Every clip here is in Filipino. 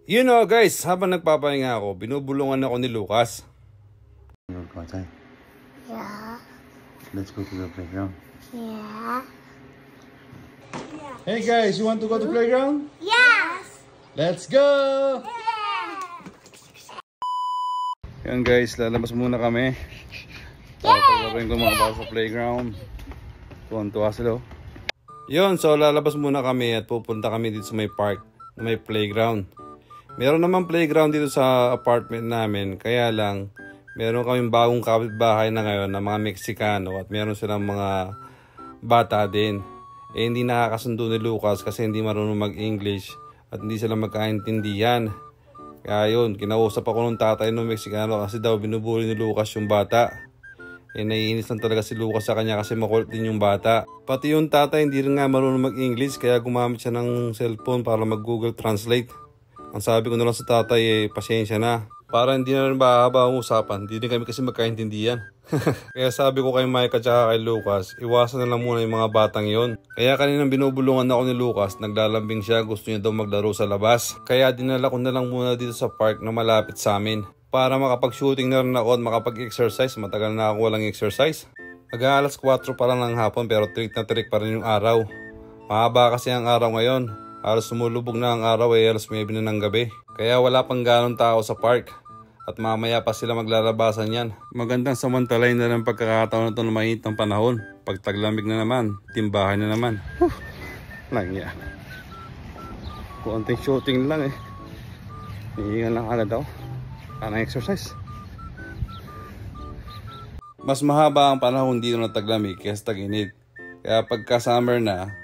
You know guys, habang nagpapahinga ako, binubulungan ako ni Lucas. Yeah. Let's go to the playground. Yeah. Hey guys, you want to go to the playground? Yes. Let's go! Yeah. Yan guys, lalabas muna kami. Paglaruin ko mga bata sa playground. Tuwan-tuwa sila. Yun, so lalabas muna kami at pupunta kami dito sa may park, na may playground. Meron naman playground dito sa apartment namin, kaya lang meron kaming bagong kapitbahay na ngayon na mga Meksikano at meron silang mga bata din. Eh hindi nakakasundo ni Lucas kasi hindi marunong mag-English at hindi sila magkaintindihan. Kaya yun, kinausap ako ng tatay ng Meksikano kasi daw binubuli ni Lucas yung bata. Eh naiinis lang talaga si Lucas sa kanya kasi makulit din yung bata. Pati yung tatay hindi rin nga marunong mag-English kaya gumamit siya ng cellphone para mag-Google Translate. Ang sabi ko na lang sa tatay pasensya na. Para hindi na rin mahaba ang usapan, hindi din kami kasi magkaintindihan. Kaya sabi ko kay Mike at saka kay Lucas, iwasan na lang muna yung mga batang yon. Kaya kaninang binubulungan ako ni Lucas, naglalambing siya, gusto niya daw maglaro sa labas. Kaya dinala ko na lang muna dito sa park na malapit sa amin. Para makapag-shooting na rin ako at makapag-exercise, matagal na ako walang exercise. Alas 4 pa lang ng hapon pero trick na trick pa rin yung araw. Mahaba kasi ang araw ngayon. Halos sumulubog na ang araw alas 9 na ng gabi. Kaya wala pang ganong tao sa park. At mamaya pa sila maglalabasan yan. Magandang samantalay na ng pagkakataon na ito na mainit ng panahon. Pag taglamig na naman, timbahan na naman. Langya. Konting shooting lang Hihingan lang agad ako. Parang exercise. Mas mahaba ang panahon dito na taglamig kaysa tag-init. Kaya pagka summer na,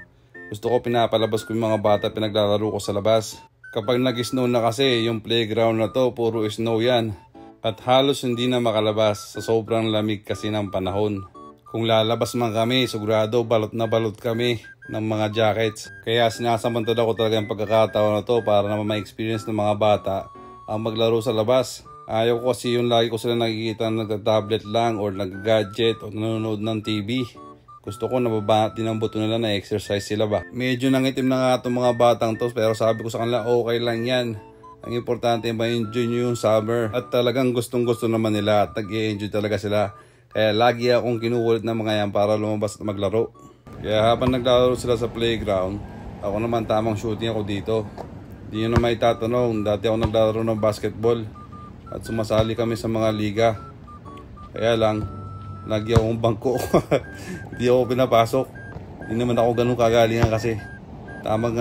gusto ko pinapalabas ko yung mga bata pinaglalaro ko sa labas. Kapag nag-snow na kasi, yung playground na to, puro snow yan. At halos hindi na makalabas sa sobrang lamig kasi ng panahon. Kung lalabas man kami, sigurado balot na balot kami ng mga jackets. Kaya sinasamantala ko talaga yung pagkakataon na to para naman ma-experience ng mga bata ang maglaro sa labas. Ayaw ko kasi yung lagi ko sila nakikita nagta-tablet lang or nag-gadget o nanonood ng TV. Gusto ko nababanat din ang buto nila na exercise sila ba. Medyo nangitim na nga itong mga batang to pero sabi ko sa kanila okay lang yan. Ang importante ma-enjoy nyo yung summer. At talagang gustong gusto naman nila at nag-i-enjoy talaga sila. Kaya lagi akong kinukulit ng mga yan para lumabas at maglaro. Kaya habang naglalaro sila sa playground, ako naman tamang shooting ako dito. Di nyo na may tatanong, dati ako naglalaro ng basketball. At sumasali kami sa mga liga. Kaya lang, lagi akong bangko. Hindi ako pinapasok. Hindi naman ako ganun kagalingan kasi. Tamang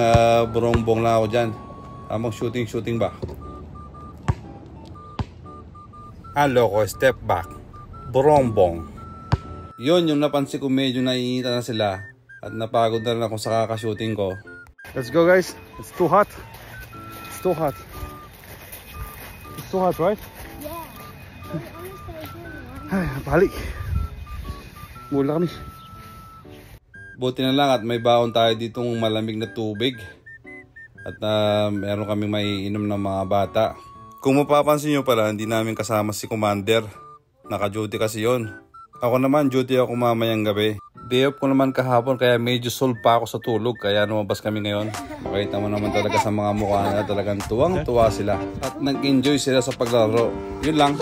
burongbong lang ako dyan. Tamang shooting ba? Ko, step back. Burongbong. Yun yung napansin ko medyo naiinita na sila. At napagod na rin ako sa kakashooting ko. Let's go guys. It's too hot. It's too hot. It's too hot, right? Yeah. Ay, balik. Mula kami. Buti na lang at may baon tayo ditong malamig na tubig. At meron kami maiinom ng mga bata. Kung mapapansin nyo pala, hindi namin kasama si Commander. Naka-duty kasi yon. Ako naman, duty ako mamayang gabi. Day off ko naman kahapon kaya medyo soul pa ako sa tulog. Kaya lumabas kami ngayon. Makita mo naman talaga sa mga mukha nila talagang tuwang-tuwa sila. At nag-enjoy sila sa paglaro. Yun lang.